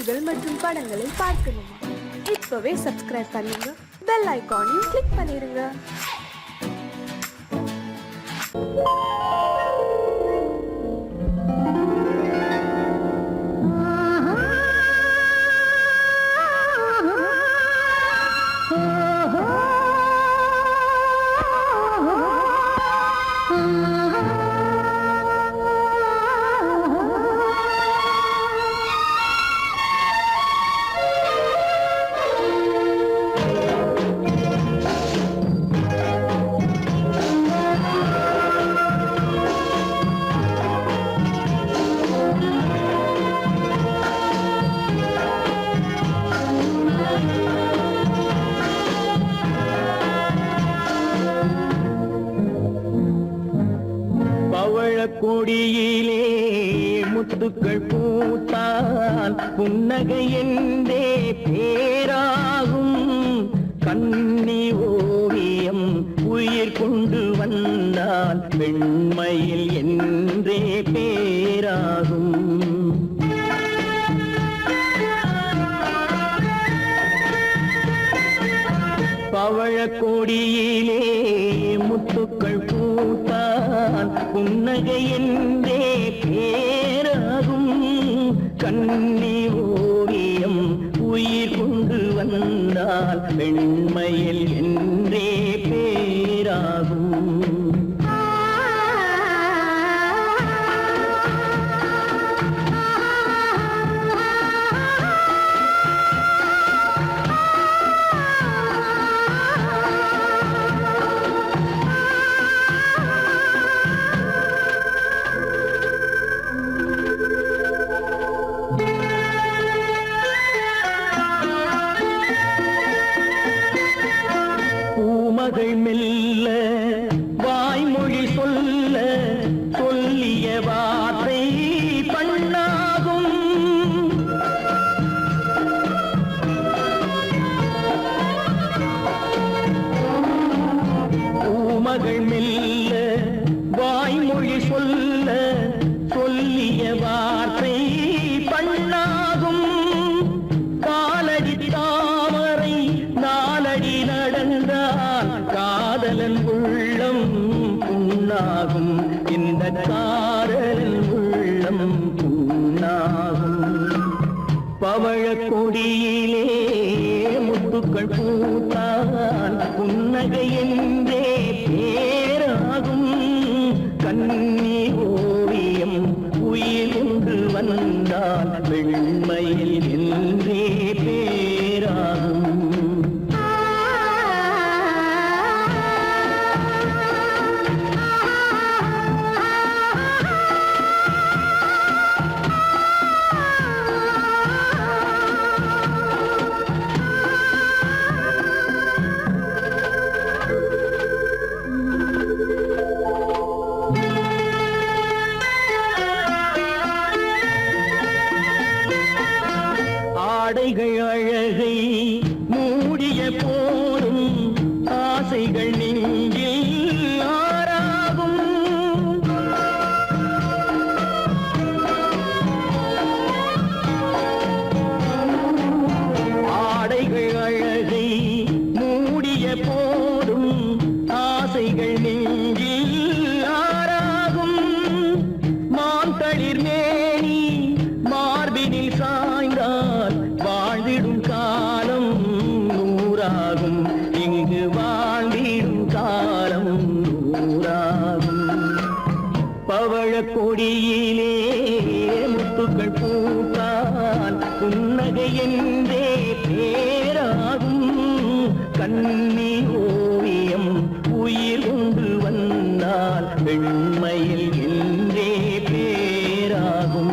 பாடல்கள் மற்றும் படங்களை பார்க்கணுமா? இப்பவே சப்ஸ்கிரைப் பண்ணுங்க, பெல் ஐகானையும் கிளிக் பண்ணிருங்க. கொடியிலே முத்துக்கள் பூத்தால் புன்னகை என்றே பேராகும். கண்ணி ஓவியம் உயிர் கொண்டு வந்தால் வெண்மையில் என்றே பேராகும். பவழ கொடியிலே முத்துக்கள் பூத்தால் புன்னகை என்றே பேராகும். கண்ணி ஓவியம் உயிர் கொண்டு வந்தால் வெண்மையில் என்றே பேராகும். மகள் மெல்ல வாய்மொழி சொல்ல சொல்லிய வார்த்தை பண்ணாகும். பூமகள் மெல்ல வாய்மொழி சொல்ல சொல்லிய வார்த்தை பண்ணாகும். காலடி தாமரை நாலடி நடந்தால் காதலன் உள்ளம் புண்ணாகும். இந்த காதலன் உள்ளம் புண்ணாகும். பவழ கொடியிலே முத்துக்கள் பூத்தால் புன்னகை என்றே பேராகும். கண்ணி ஓவியம் உயிர் கொண்டு வந்தால் வெண்மையில் என்றே பேராகும். ஆடைகள் அழகை மூடிய போதும் ஆசைகள் நெஞ்சில் ஆறாகும். ஆடைகள் அழகை மூடிய போதும் ஆசைகள் நெஞ்சில் ஆறாகும். மாந்தளிர் மேனி மார்பினில் சாய்ந்தால் வாழ்ந்திடும் காலம் நூறாகும். இங்கு வாழ்ந்திடும் காலம் நூறாகும். பவழ கொடியிலே முத்துக்கள் பூத்தால் புன்னகை என்றே பேராகும். கண்ணி ஓவியம் உயிர் கொண்டு வந்தால் வெண்மையில் என்றே பேராகும்.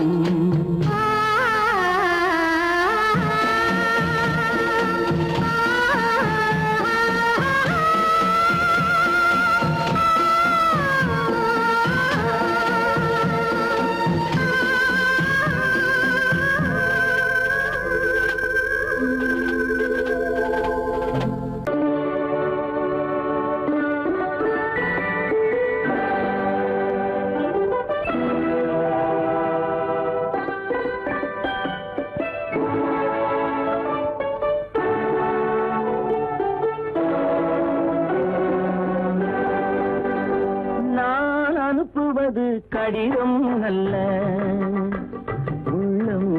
கடிதம் அல்ல. உள்ளம்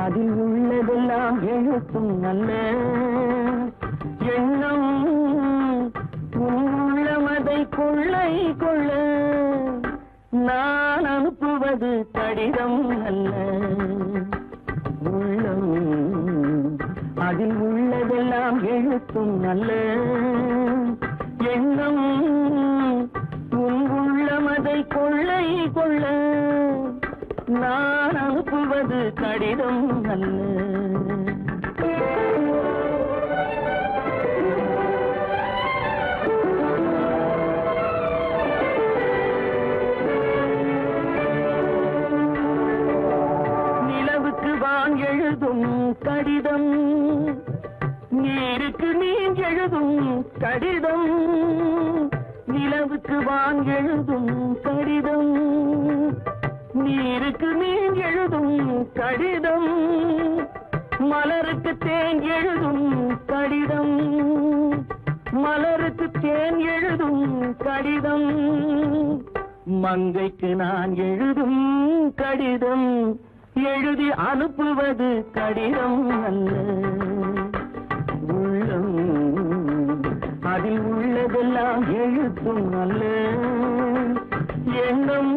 அதில் உள்ளதெல்லாம் எழுத்தும் அல்ல. எண்ணம் உள்ளமதை கொள்ளை கொள்ள நான் அனுப்புவது கடிதம் அல்ல. உள்ளம் அதில் உள்ளதெல்லாம் எழுத்தும் அல்ல. எண்ணம் உள்ளமதை கொள்ளை கொள்ள நான் அனுப்புவது கடிதம் அல்ல. எழுதும் கடிதம் நீருக்கு நீர் எழுதும் கடிதம். நிலவுக்கு வான் எழுதும் கடிதம் நீருக்கு நீர் எழுதும் கடிதம். மலருக்கு தேன் எழுதும் கடிதம் மலருக்கு தேன் எழுதும் கடிதம். மங்கைக்கு நான் எழுதும் கடிதம் எழுதி அனுப்புவது கடிதம் அல்ல. உள்ளம் அதில் உள்ளதெல்லாம் எழுத்தும் அல்ல. எண்ணம்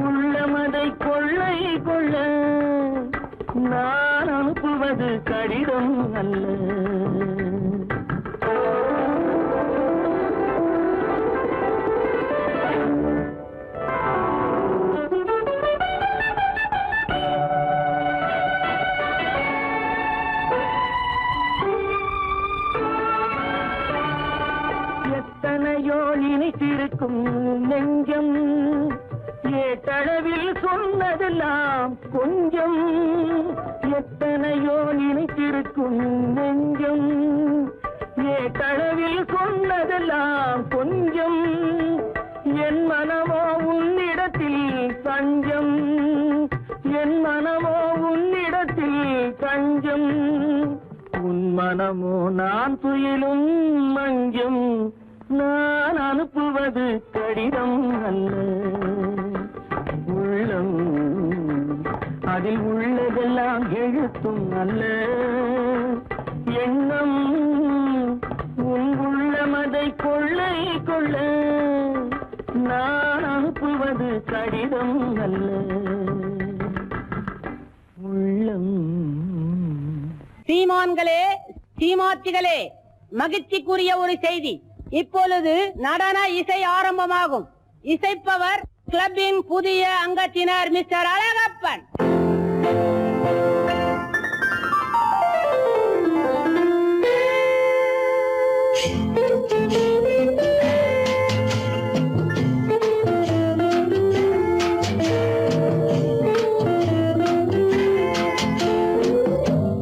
உள்ளமதை கொள்ளை கொள்ள நான் அனுப்புவது கடிதம் அல்ல. எத்தனையோ நினைத்திருக்கும் நெஞ்சம் ஏட்டளவில் சொன்னதெல்லாம் கொஞ்சம். எத்தனையோ நினைத்திருக்கும் நெஞ்சம் ஏட்டளவில் சொன்னதெல்லாம் கொஞ்சம். என் மனமோ உன்னிடத்தில் தஞ்சம். என் மனமோ உன்னிடத்தில் தஞ்சம். உன் மனமோ நான் துயிலும் மஞ்சம். நான் அனுப்புவது கடிதம் அல்ல. உள்ளம் அதில் உள்ளதெல்லாம் எழுத்தும் அல்ல. எண்ணம் உன் உள்ளமதை கொள்ளை கொள்ள நான் அனுப்புவது கடிதம் அல்ல. உள்ளம். சீமான்களே, சீமாத்திகளே, மகிழ்ச்சிக்குரிய ஒரு செய்தி. இப்பொழுது நடன இசை ஆரம்பமாகும். இசைப்பவர் கிளப்பின் புதிய அங்கத்தினர் மிஸ்டர் அழகப்பன்.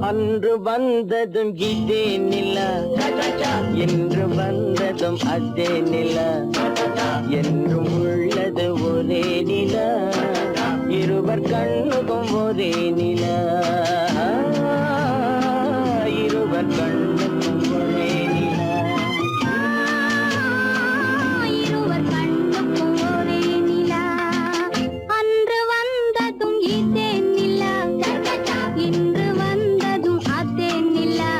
அன்று வந்ததும் இதே நிலா, என்று வந்ததும் அதே நிலா, என்றும் உள்ளது ஒரே நிலா, இருவர் கண்ணுக்கும் ஒரே நிலா, இருவர் கண்ணுக்கும் ஒரே நிலா, இருவர் கண்ணுக்கும் ஒரே நிலா. அன்று வந்ததும் இதே நிலா, இன்று வந்ததும் அதே நிலா,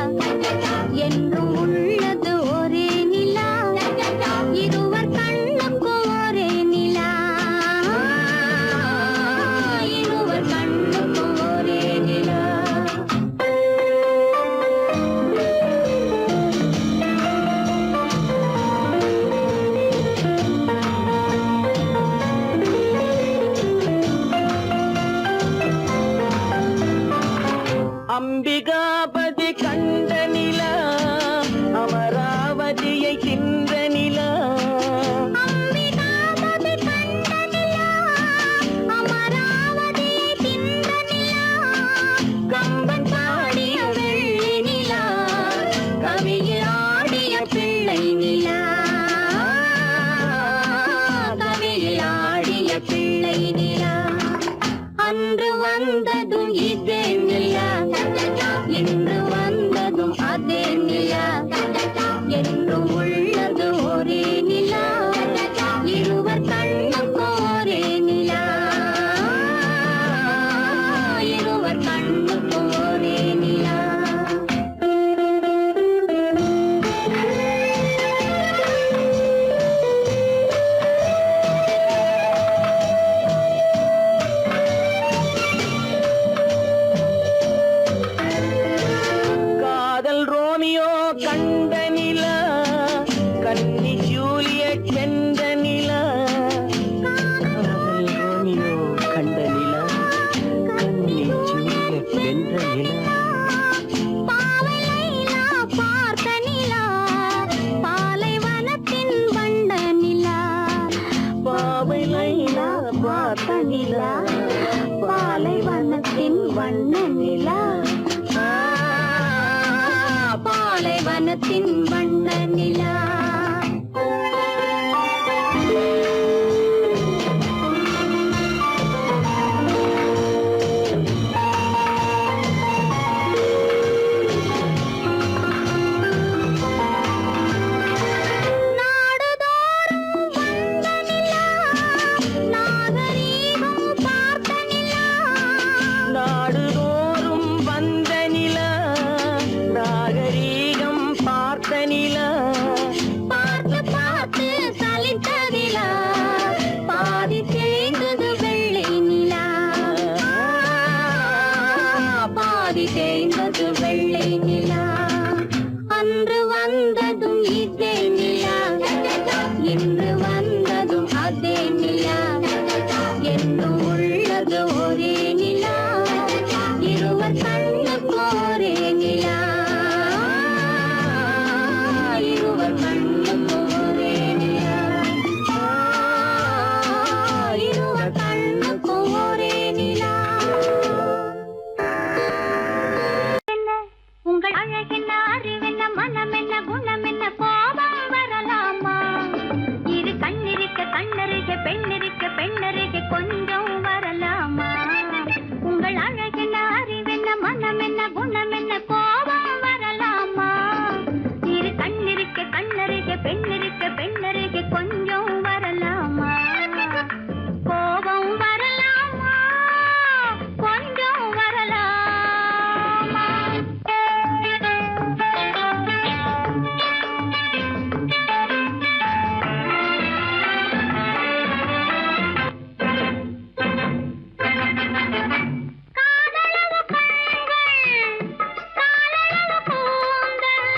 என்றும் உள்ளது ஒரே நிலா, இருவர் கண்ணுக்கும் ஒரே நிலா, இருவர் கண்ணுக்கும் ஒரே நிலா. அம்பிகாபதி கண்ட நிலா, அமராவதியை தின்ற நிலா, அம்பிகாபதி கண்ட நிலா, அமராவதியை தின்ற நிலா, கம்பன் பாடிய வெள்ளி நிலா, கவியில் ஆடிய பிள்ளை நிலா, கவியில் ஆடிய பிள்ளை நிலா. அன்று வந்ததும் இதே நிலா, இன்று வந்ததும் அதே நிலா, என்றும் உள்ளது ஒரே நிலா, இருவர் இருவர் கண்ணுக்கும் ஒரே நிலா. காதல் ரோமியோ கண்ட நிலா, கன்னி ஜூலியட் வென்ற நிலா. காதல் ரோமியோ கண்ட நிலா, கன்னி ஜூலியட் வென்ற நிலா. பாவை லைலா பார்த்த நிலா, பாலைவனத்தின் வண்ண நிலா. பாவை லைலா பார்த்த நிலா, பாலைவனத்தின் வண்ண நிலா. பாலைவனத்தின் வண்ண நிலா. நாடுதோறும் வந்த நிலா, நாகரீகம் பார்த்த நிலா. பார்த்து பார்த்து சலித்த நிலா, பாதி தேய்ந்தது வெள்ளை நிலா. பாதி தேய்ந்தது வெள்ளை நிலா. அன்று வந்ததும் இதே நிலா, இன்று வந்ததும் அதே நிலா. என்றும் உள்ளது ஒரே நிலா, இருவர் கண்ணுக்கு ஒரே நிலா. இருவர் கண்ணுக்கு ஒரே நிலா. இருவர் கண்ணுக்கு ஒரே நிலா. உங்கள் அழகென்ன, அறிவென்ன, மனமென்ன, குணமென்ன, கோபம் வரலாமா? இரு கண்ணிருக்க கண்ணருக, பெண்ணிருக்க பெண்ணருக, கொஞ்சம் வரலாமா? உங்கள் அழகென்ன, அறிவென்ன, மனமென்ன, குணமென்ன, கோபம் வரலாமா? இரு கண்ணிருக்க கண்ணருக, பெண்ணிருக்க பெண்ணருக, கொஞ்சம் வரலாமா? கோபம் வரலாமா? கொஞ்சம் வரலாமா? காதலவு கண்கள், காதலவு கூந்தல்.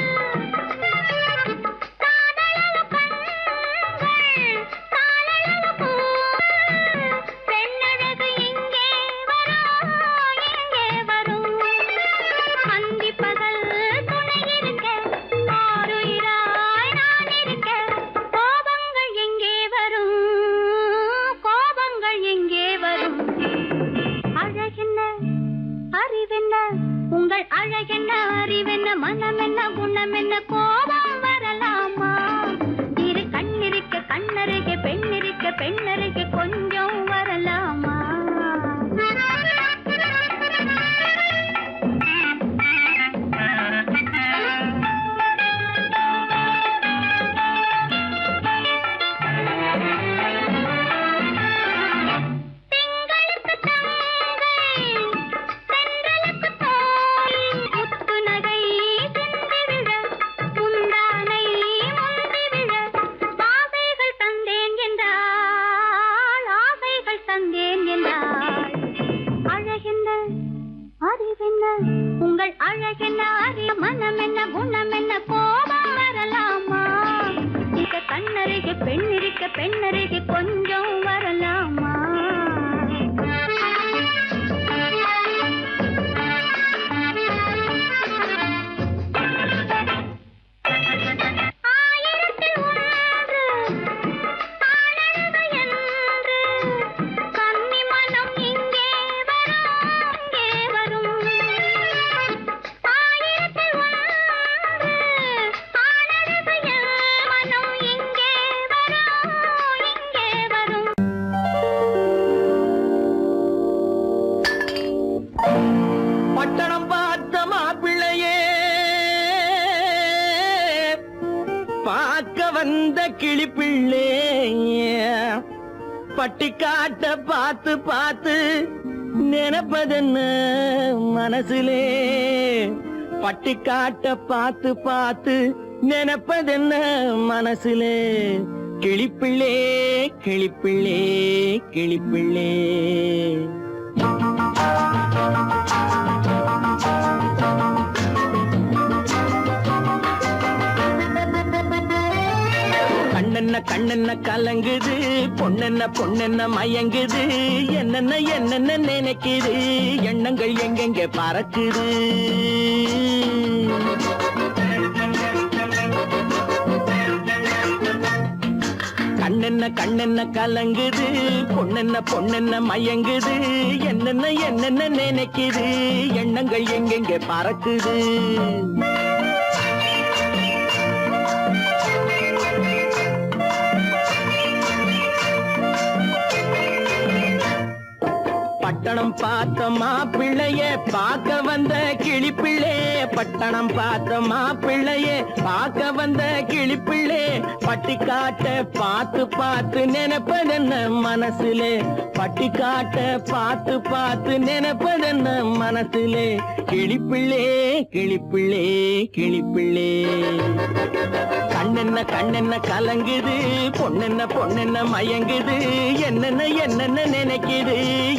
காதலவு கண்கள், காதலவு கூந்தல். பெண்ணழகு இங்கே வரும், இங்கே வரும். அந்தி பகல் துணை இருக்க, ஆருயிராய் நான் இருக்க. கோபங்கள் எங்கே வரும், கோபங்கள் எங்கே வரும்? அழகென்ன, அறிவென்ன, உங்கள் அழகென்ன, அறிவென்ன, மனமென்ன, குணமென்ன, கோபம் வரலாமா? இரு கண்ணிருக்க கண்ணருக, பெண்ணிருக்க பெண்ணருக, கொஞ்சம் வரலாமா? திங்களுக்கு தங்கை, தென்றலுக்கு தோல், முத்து நகை சிந்தி விழ, முந்தானை முந்தி விழ. ஆசைகள் தந்தேன் என்றாள், ஆசைகள் தந்தேன் என்றாள். அழகென்ன, அறிவென்ன, உங்கள் அழகென்ன, அறி மனமென்ன, குணமென்ன, கோபம் வரலாமா? இக கண்ணருக, பெண்ணிருக்க பெண்ணருக, கொஞ்சம் வரலாமா? ஆயிரத்தில் ஒன்று ஆனழகு என்று, கன்னி மனம் இங்கே வரும், இங்கே வரும். ஆயிரத்தில் ஒன்று ஆனழகு என் மனம் இங்கே வரும், இங்கே வரும். பட்டணம் பார்த்த மாப்பிள்ளையே, பார்க்க வந்த கிளிப்பிள்ளே. பட்டிக்காட்ட பார்த்து பார்த்து நினைப்பதென்ன மனசுலே பட்டிக்காட்ட பார்த்து பார்த்து நினைப்பதென்ன மனசுலே கிளிப்பிள்ளே கிளிப்பிள்ளே கிளிப்பிள்ளே கண்ணென்ன கண்ணென்ன கலங்குது பொண்ணென்ன பொண்ணென்ன மயங்குது என்னென்ன என்னென்ன நினைக்குது எண்ணங்கள் எங்கெங்க பறக்குது கண்ணென்ன கண்ணென்ன கலங்குது பொண்ணென்ன பொண்ணென்ன மயங்குது என்னென்ன என்னென்ன நினைக்குது எண்ணங்கள் எங்கெங்க பறக்குது பட்டணம் பார்த்த மாப்பிள்ளைய பார்க்க வந்த கிளிப்பிள்ளே பட்டணம் பார்த்த மாப்பிள்ளைய பார்க்க வந்த கிளிப்பிள்ளே பட்டிக்காட்ட பார்த்து பார்த்து நினைப்பதென்ன மனசுலே பட்டிக்காட்ட பார்த்து பார்த்து நினைப்பதென்ன மனசுலே கிளிப்பிள்ளே கிளிப்பிள்ளே கிளிப்பிள்ளே கண்ணென்ன கண்ணென்ன கலங்குது பொண்ணென்ன பொண்ணென்ன மயங்குது என்னென்ன என்னென்ன நினைக்குது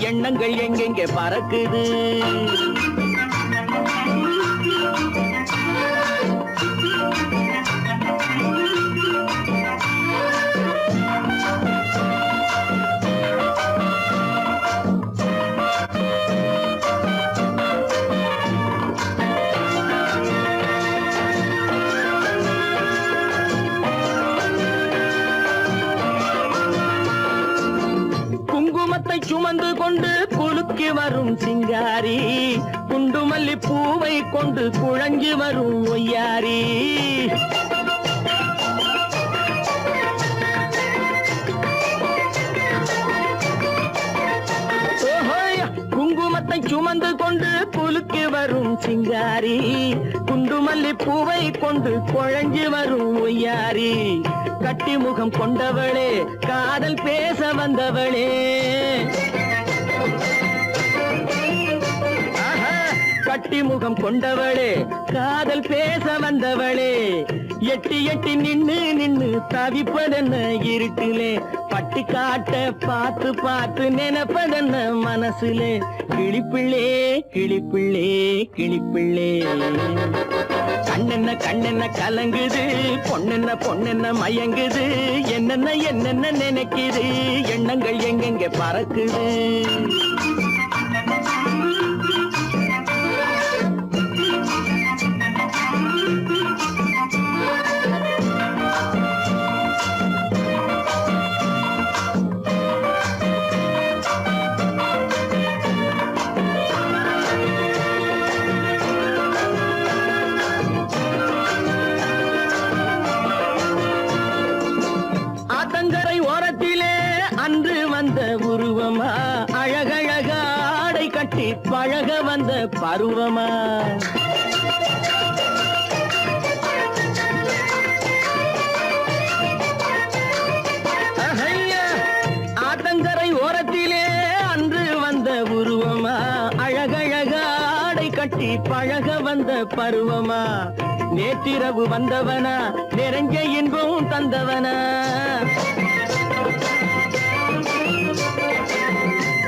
எண்ணங்கள் எங்கெங்க பறக்குது சுமந்து கொண்டு குலுக்கி வரும் சிங்காரி குண்டுமல்லி பூவை கொண்டு குழஞ்சி வரும் ஒய்யாரி குங்குமத்தை சுமந்து கொண்டு குலுக்கி வரும் சிங்காரி குண்டுமல்லி பூவை கொண்டு குழஞ்சி வரும் ஒய்யாரி கட்டி முகம் கொண்டவளே காதல் பேச வந்தவளே கட்டி முகம் கொண்டவளே காதல் பேச வந்தவளே எட்டி எட்டி நின்னு நின்னு தவிப்பதென்ன இருட்டிலே பட்டி காட்ட பார்த்து பார்த்து நினைப்பதென்ன மனசுலே கிளிப்பிள்ளே கிளிப்பிள்ளே கிளிப்பிள்ளே கண்ணென்ன கண்ணென்ன கலங்குது பொண்ணென்ன பொண்ணென்ன மயங்குது என்னென்ன என்னென்ன நினைக்குது எண்ணங்கள் எங்கெங்க பறக்குது உருவமா அழகழக ஆடை கட்டி பழக வந்த பருவமா ஆத்தங்கரை ஓரத்திலே அன்று வந்த உருவமா அழகழக ஆடை கட்டி பழக வந்த பருவமா நேற்றிரவு வந்தவனா நிறைஞ்ச இன்பம் தந்தவனா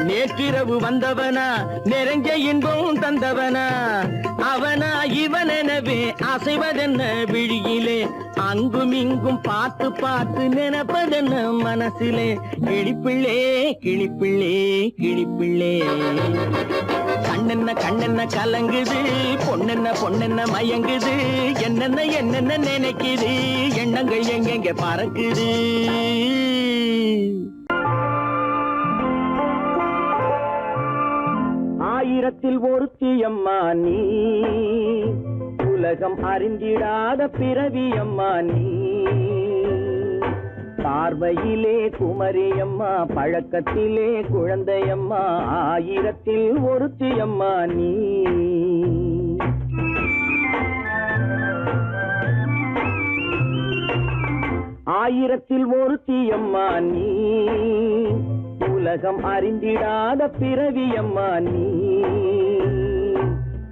நேற்றிரவு வந்தவனா நிறைஞ்ச இன்பம் தந்தவனா அவனா இவனெனவே அசைவதென்ன விழியிலே அங்கும் இங்கும் பார்த்து பார்த்து நினைப்பதென்ன மனசிலே கிளிப்பிள்ளே கிளிப்பிள்ளே கிளிப்பிள்ளே கண்ணென்ன கண்ணென்ன கலங்குது பொண்ணென்ன பொண்ணென்ன மயங்குது என்னென்ன என்னென்ன நினைக்குது எண்ணங்கள் எங்கெங்க பறக்குது ஆயிரத்தில் ஒருத்தி அம்மா நீ உலகம் அறிந்திடாத பிறவி அம்மா நீ பார்வையிலே குமரியம்மா பழக்கத்திலே குழந்தையம்மா ஆயிரத்தில் ஒருத்தி அம்மா நீ ஆயிரத்தில் ஒருத்தி அம்மா நீ உலகம் அறிந்திடாத பிறவியம்மா நீ.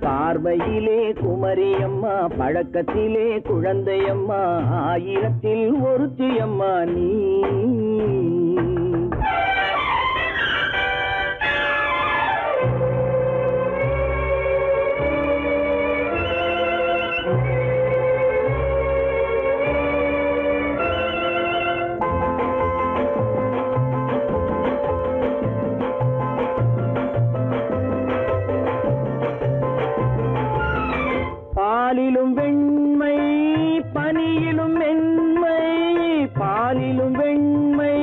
பார்வையிலே குமரியம்மா, பழக்கத்திலே குழந்தையம்மா, ஆயிரத்தில் ஒருத்தியம்மா நீ. பாலிலும் வெண்மை பனியிலும் மென்மை, பாலிலும் வெண்மை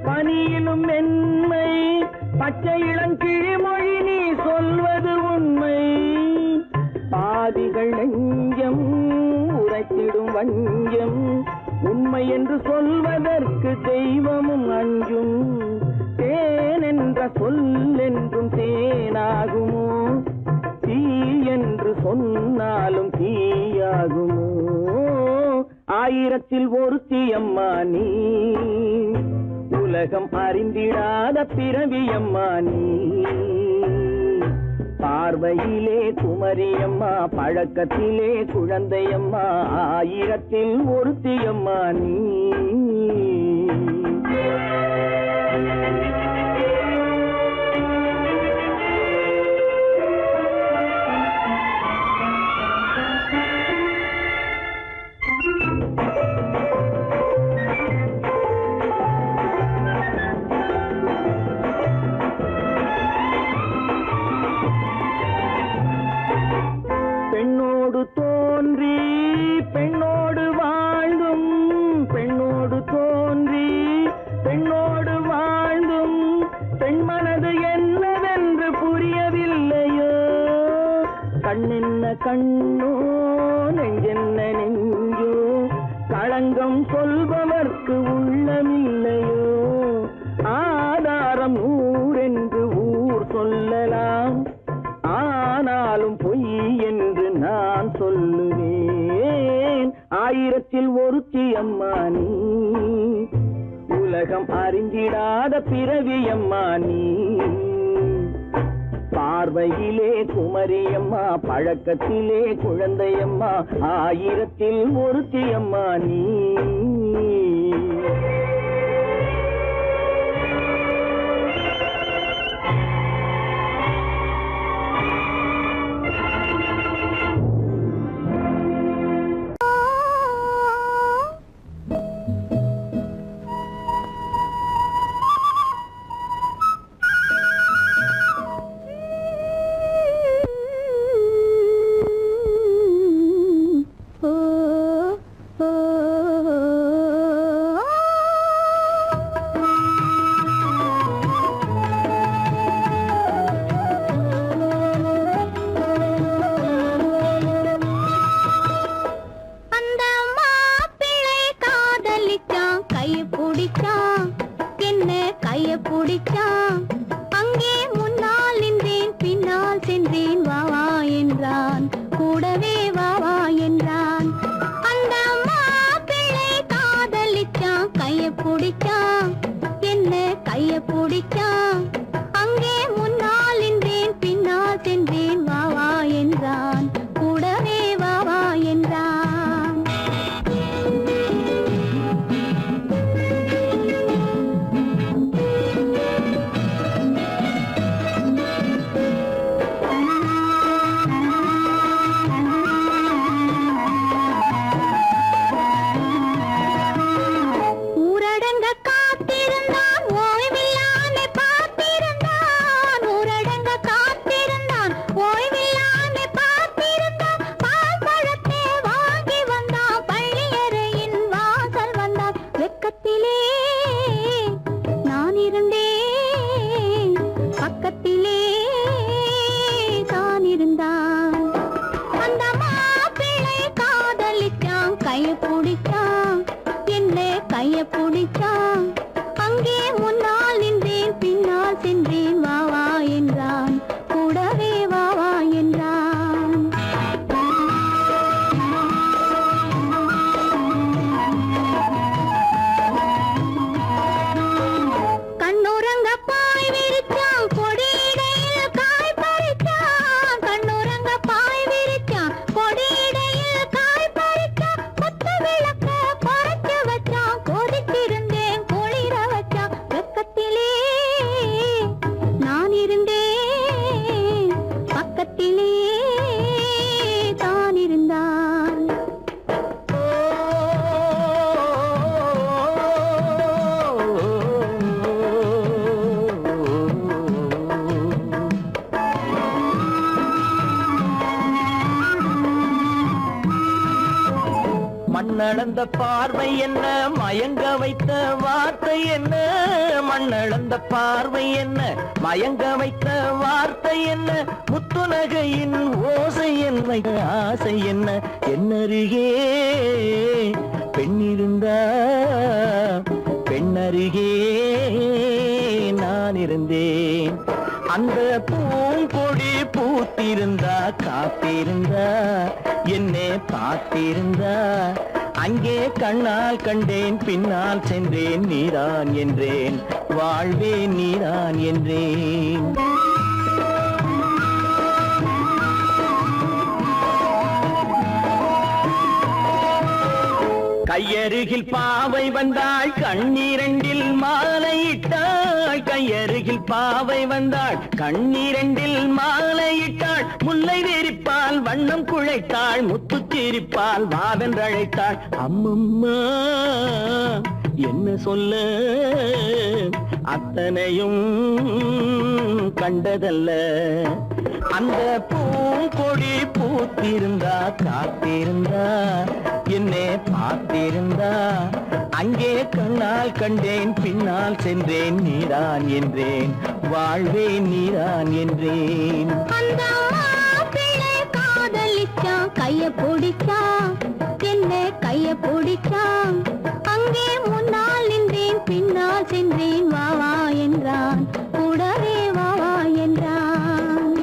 பனியிலும் மென்மை, பச்சை இளங்கிழிமொழி நீ சொல்வது உண்மை. பாதிகள் நெஞ்சம் உரைத்திடும் வஞ்சம், உண்மை என்று சொல்வதற்கு தெய்வமும் அஞ்சும். தேன் என்ற சொல் என்றும் தேனாகுமோ, தீ என்று சொன்னாலும் தீயாகுமோ. ஆயிரத்தில் ஒருத்தியம்மா நீ. உலகம் அறிந்திடாத பிறவியம்மா நீ. பார்வையிலே குமரியம்மா, பழக்கத்திலே குழந்தையம்மா, ஆயிரத்தில் ஒருத்தியம்மா நீ. பெண்ணோடு தோன்றி பெண்ணோடு வாழ்ந்தும், பெண்ணோடு தோன்றி பெண்ணோடு வாழ்ந்தும், பெண் மனது என்னவென்று புரியவில்லையோ. கண்ணென்ன கண்ணோ, நெஞ்சென்ன நெஞ்சோ, களங்கம் சொல்பவர்க்கு உள்ளமில்லையோ. ஆதாரம் ஊரென்று ஊர் சொல்லலாம், ஆனாலும் பொய் என்று நான் சொல்லுவேன். ஆயிரத்தில் ஒருத்தியம்மா நீ. உலகம் அறிந்திடாத பிறவியம்மா நீ. பார்வையிலே குமரியம்மா, பழக்கத்திலே குழந்தையம்மா, ஆயிரத்தில் ஒருத்தியம்மா நீ. மண்ணளந்த பார்வை என்ன மயங்க வைத்த வார்த்தை என்ன மண்ணளந்த பார்வை என்ன மயங்க வைத்த வார்த்தை என்ன முத்துநகையின் ஓசை என்ன ஆசை என்ன என்னருகே பெண்ணிருந்தா பெண்ணருகே நான் இருந்தேன் அந்த பூங்கொடி பூத்திருந்தா காத்திருந்தா என்னை பார்த்திருந்தா அங்கே கண்ணால் கண்டேன் பின்னால் சென்றேன் நீதான் என்றேன் வாழ்வே நீதான் என்றேன் கையருகில் பாவை வந்தாள் கண்ணீரண்டில் மாலையிட்டாள் கையருகில் பாவை வந்தாள் கண்ணீரண்டில் மாலையிட்டாள் முல்லை வெறிப்பால் வண்ணம் குழைத்தாள் முத்து சிரிப்பால் வாவென்றழைத்தாள் அம்மம்மா என்ன சொல்ல அத்தனையும் கண்டதல்ல அந்த பூங்கொடி பூத்திருந்தா காத்திருந்தா என்னை பார்த்திருந்தா அங்கே கண்ணால் கண்டேன் பின்னால் சென்றேன் நீதான் என்றேன் வாழ்வே நீதான் என்றேன் அந்த மாப்பிள்ளை காதலிச்சான் கைய பிடிச்சான் என்ன கைய பிடிச்சான் அங்கே முன்னால் நின்றேன் பின்னால் சென்றேன் வா வா என்றான் கூடவே வா வா என்றான்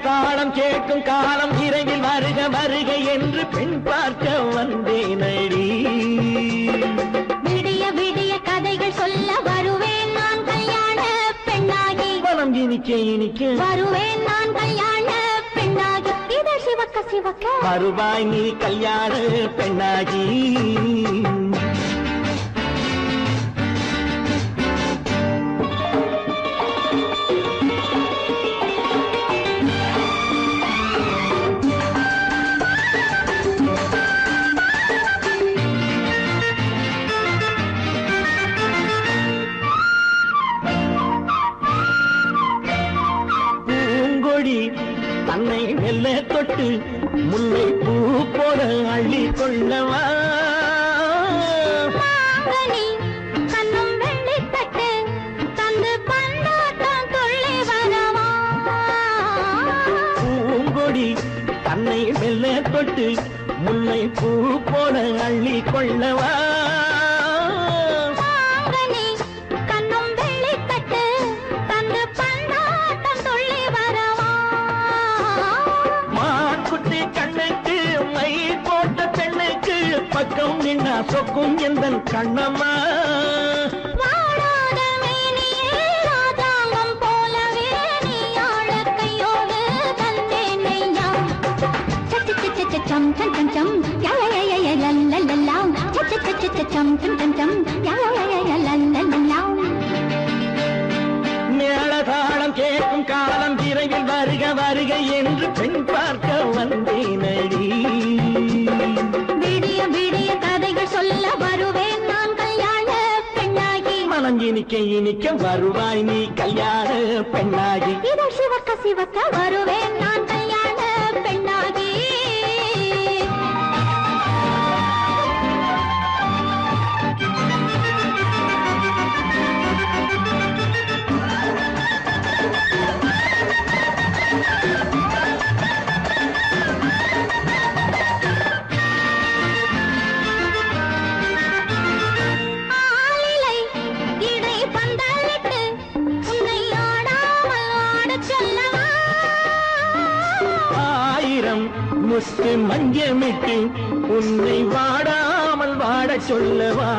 தாளம் கேட்கும் காலம் இரவில் வருக வருக என்று பெண் பார்க்க வந்தேன் அடி விடிய விடிய கதைகள் சொல்ல வருவேன் நான் கல்யாண பெண்ணாகி மனம் இனிக்க இனிக்க வருவேன் நான் கல்யாண பெண்ணாகி இத சிவக்க சிவக்க வருவாய் நீ கல்யாண பெண்ணாகி தன்னை மெல்ல தொட்டு முல்லை பூ போல அள்ளி கொள்ளவா கண்ணும் வெள்ளி தட்டு தந்து பந்தாட்டம் தொள்ளி வரவா பூங்கொடி தன்னை மெல்ல தொட்டு முல்லை பூ போல அள்ளி கொள்ளவா பக்கம் நின்னா சொக்கும் எந்தன் கண்ணம்மா வாழாத மேனியே ராஜாங்கம் போலவே நீ ஆள கையோடு தந்தேன் ஐயா சச்ச சச்ச சம் சம் சம் சம் யா யா யா யா லல்லல்லா சச்ச சச்ச சம் சம் சம் சம் யா யா யா லல்லல்லா மேளதாளம் கேட்கும் காலம் விரைவில் வருக வருக என்று பெண் பார்க்க வந்தேன் அடி விடிய விடிய கதைகள் சொல்ல வருவேன் நான் கல்யாண பெண்ணாகி மனம் இனிக்க இனிக்க வருவாய் நீ கல்யாண பெண்ணாகி இத சிவக்க சிவக்க வருவேன் நான் கல்யாண பெண்ணாகி முத்து மஞ்சமிட்டு உன்னை வாடாமல் வாட சொல்லவா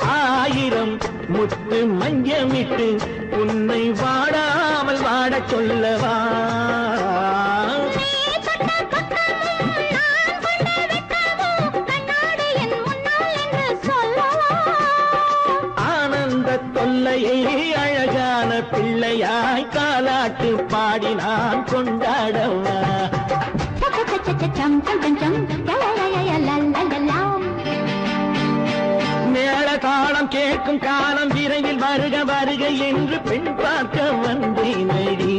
ஆயிரம் முத்து மஞ்சமிட்டு உன்னை வாடாமல் வாட சொல்லவா பாட்டு பாடி நான் கொண்டாடவா சம் சம் சம் சம் மேள தாளம் கேட்கும் காலம் விரைவில் வருக வருக என்று பெண் பார்க்க வந்தேனடி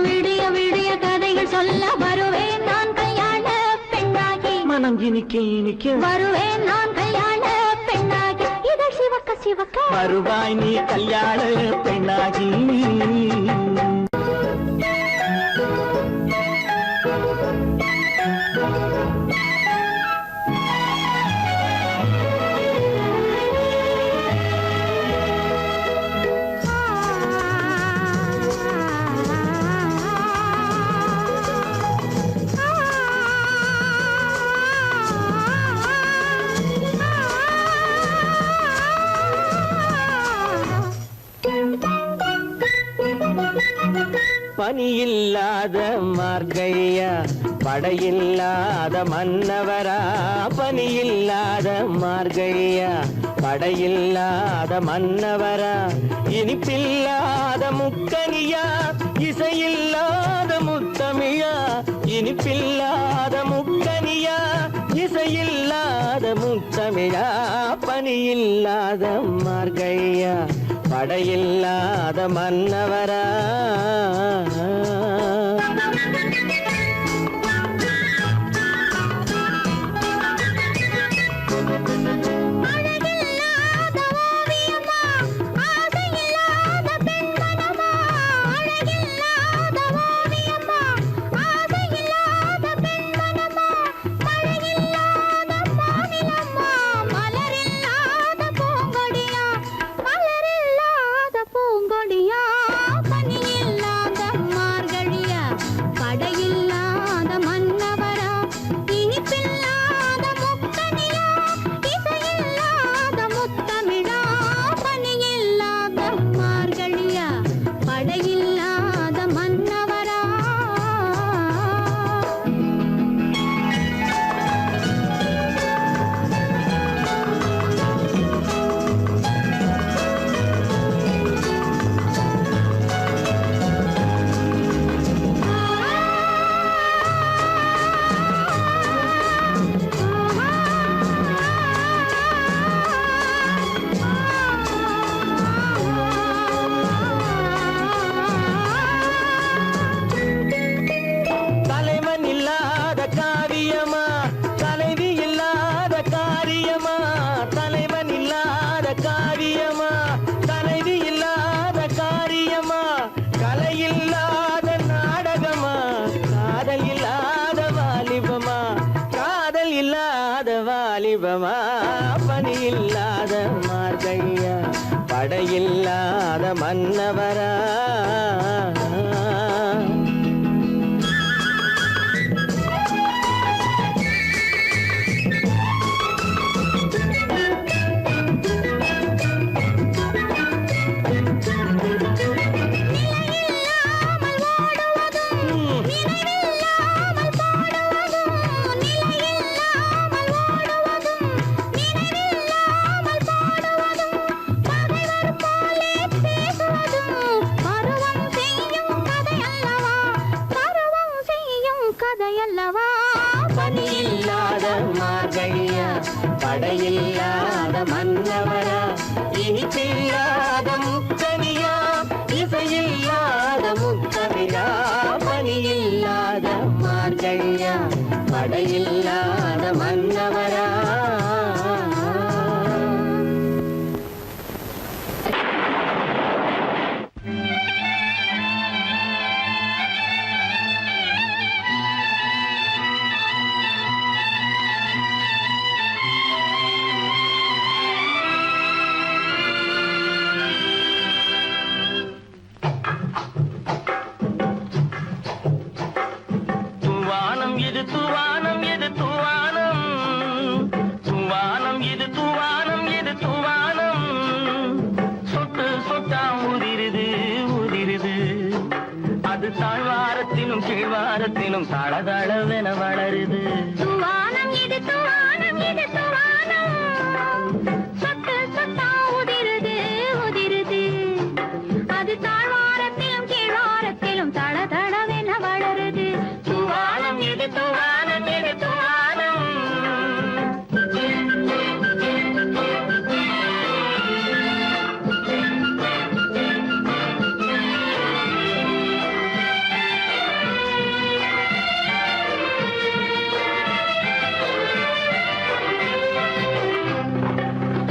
விடிய விடிய கதைகள் சொல்ல வருவேன் நான் கல்யாண பெண்ணாகி மனம் இனிக்க இனிக்க வருவேன் நான் கல்யாண பெண்ணாகி இதழ் சிவக்க சிவக்க வருவாய் நீ கல்யாண பெண்ணாகி பனியில்லாத மார்கையா படையில்லாத மன்னவரா பனியில்லாத மார்கையா படையில்லாத மன்னவரா இனிப்பில்லாத முக்கனியா இசையில்லாத முத்தமிழா இனிப்பில்லாத முக்கனியா இசையில்லாத முத்தமிழா பனியில்லாத மார்கையா படையில்லாத மன்னவரா வாலிபமா பனியில்லாத மார்கையா படையில்லாத மன்னவரா பனியில்லாத மார்கழியா படையில்லாத மன்னவரா இனிப்பில்லாத முக்கனியா இசையில்லாத முத்தமிழா பனியில்லாத மார்கழியா படையில்லாத மன்னவரா தாழ்வாரத்திலும் கீழ்வாரத்திலும் தளதளவென வளருது துவானம் இது துவானம் இது துவானம் சொட்டு சொட்டா உதிருது உதிருது அது தாழ்வாரத்திலும் தள தளவென வளருது. தூவானம் இது தூவானம் இது தூவானம்.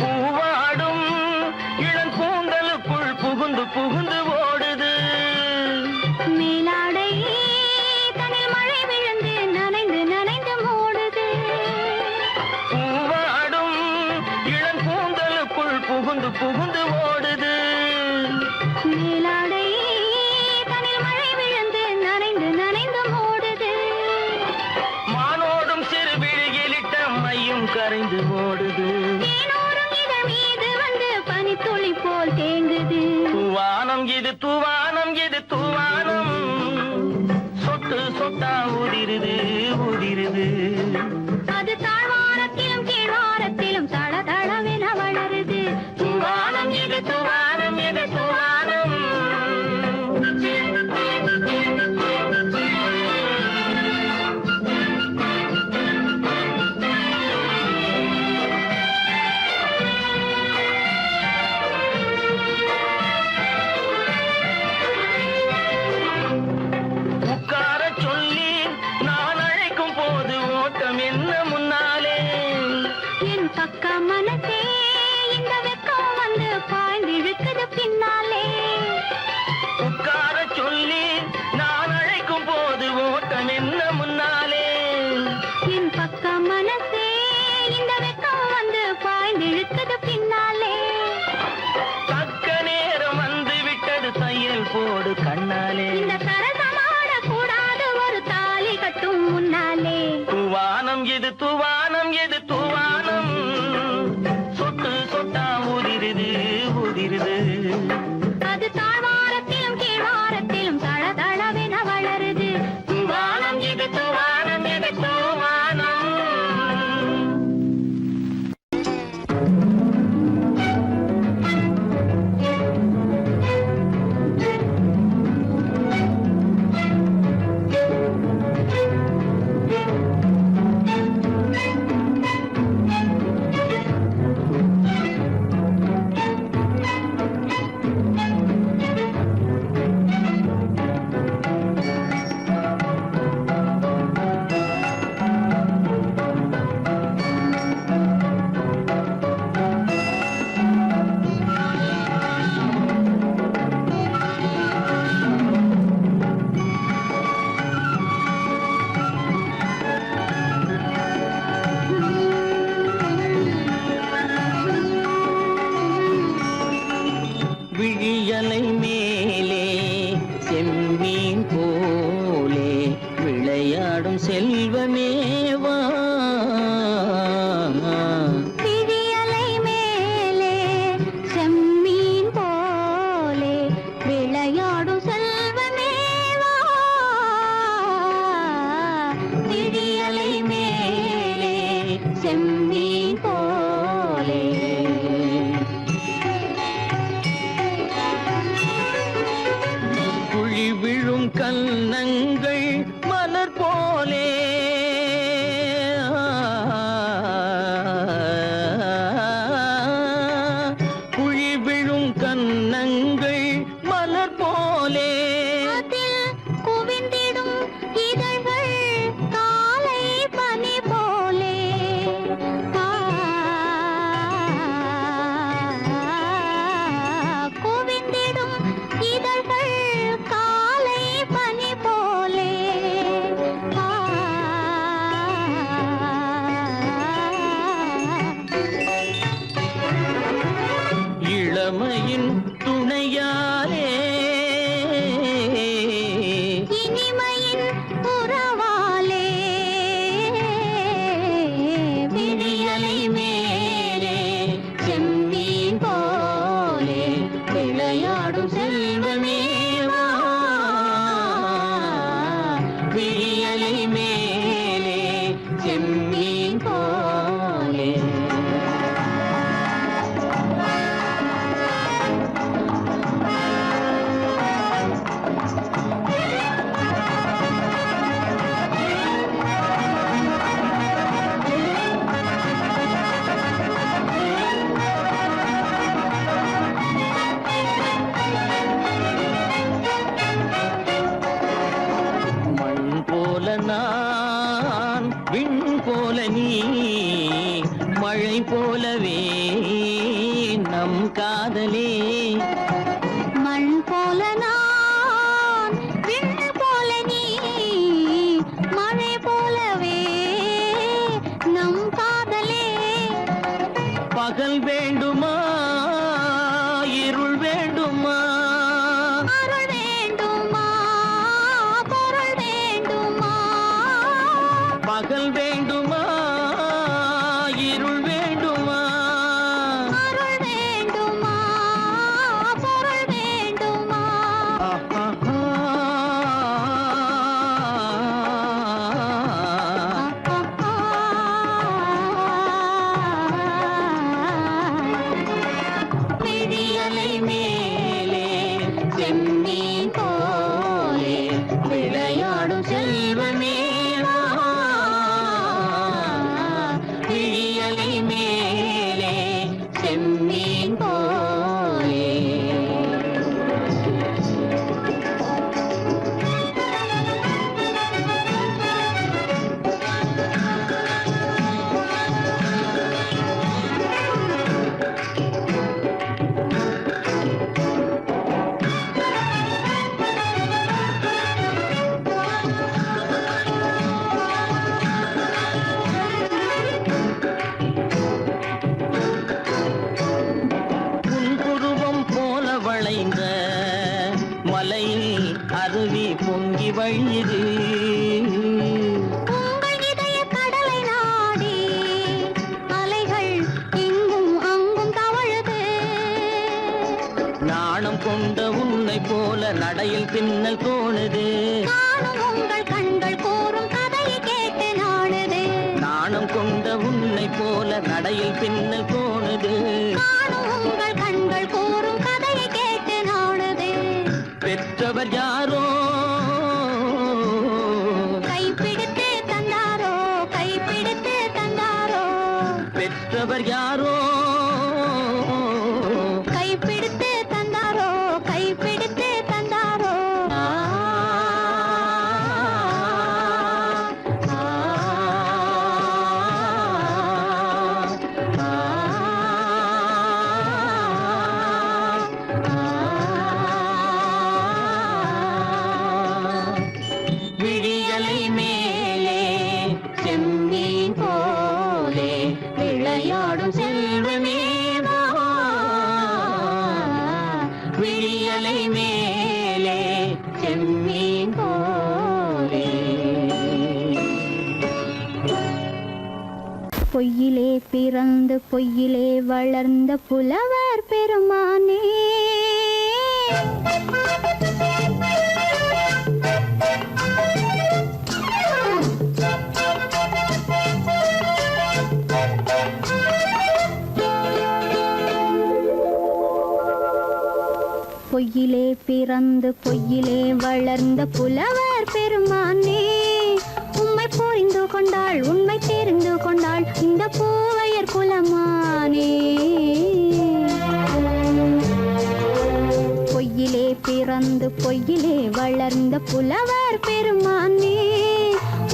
பூவாடும் இளம் கூந்தலுக்குள் புகுந்து புகுந்து ஓடுது. மேலாடை தனில் மழை விழுந்து நனைந்து நனைந்து மூடுது. பூவாடும் இளம் கூந்தலுக்குள் புகுந்து புகுந்து ஓடுது. மேலாடை தனில் மழை விழுந்து நனைந்து நனைந்து மூடுது. மானோடும் சிறு விழியிலிட்ட மையும் கரைந்து ஓடுது. தேனோரும் இதழ் மீது வந்து பனித்துளி போல் தேங்குது. தூவானம் இது தூவானம் இது தூவானம். சொட்டு சொட்டா உதிருது உதிருது. அது தாழ்வாரத்திலும் கீழ்வாரத்திலும் தள தளவென வளருது. தூவானம் இது தூவானம் இது தூவானம். உட்கார சொல்லி நான் அழைக்கும் போது ஓட்டம் என்ன முன்னாலே. என் பக்க மனசே இந்த வெக்கம் வந்து பாய்ந்திழுக்குது பின்னாலே. உட்கார சொல்லி நான் அழைக்கும் போது ஓட்டம் என்ன முன்னாலே. என் பக்க மனசே இந்த வெக்கம் வந்து பாய்ந்திழுக்குது பின்னாலே. தக்க நேரம் வந்து விட்டது தையல் போடு கண்ணாலே. இந்த சரசமாட கூடாது ஒரு தாலி கட்டும் முன்னாலே. தூவானம் இது தூவானம் இது தூவானம். சொட்டு சொட்டா உதிருது உதிருது. அது தாழ்வாரத்திலும் கீழ்வாரத்திலும் தள தளவென வளருது. தூவானம் இது தூவானம் இது தூவானம். விழியலை மேலே செம்மீன் போலே விளையாடும் செல்வமேவா. விழியலை மேலே செம்மீன் போலே விளையாடும் செல்வமேவா. விழியலை மேலே செம்மீன் போலே. குழி விழும் கன்னங்கள் மலர் போலே. குழி விழும் கன்னங்கள் மலர் போலே. அதில் குவிந்திடும் இதழ்கள் காலை பனி போலே. குவிந்திடும் இதழ்கள் காலை பனி போலே. செம்மீன் போலே விளையாடும் செல்வமே வா. விழியலை மேலே செம்மீன் போலே. புன்புருவம் போல வளைந்த மலையில் அருவி பொங்கி வழியுது. உங்கள் இதய கடலை நாடி அலைகள் இங்கும் அங்கும் தவழுது. நாணம் கொண்ட உன்னை போல நடையில் பின்னல் தோணுது. நானும் உங்கள் கண்கள் கூறும் கதையை கேட்டு நாடுது. நாணம் கொண்ட உன்னை போல நடையில் பின்னல் தோணுது. நானும் உங்கள் கண்கள் கூறும் கதையை கேட்டு நாடுது. பெற்றவர் யாரோ கைப்பிடித்து தந்தாரோ கைப்பிடித்து தந்தாரோ. பெற்றவர் யாரோ கைப்பிடித்து தந்தாரோ கைப்பிடித்து தந்தாரோ. ஆ, ஆ, ஆ, விழியலை மேலே செம்மீன் போலே விளையாடும் செல்வமே வா. விழியலை மேலே செம்மீன் போலே. பொய்யிலே பிறந்து பொய்யிலே வளர்ந்த புலவர் பெருமானே. பொய்யிலே பிறந்து பொய்யிலே வளர்ந்த புலவர் பெருமானே. உம்மை புரிந்து கொண்டாள் உண்மை தெரிந்து கொண்டாள் இந்த பூவையர் குலமானே. பொய்யிலே பிறந்து பொய்யிலே வளர்ந்த புலவர் பெருமானே.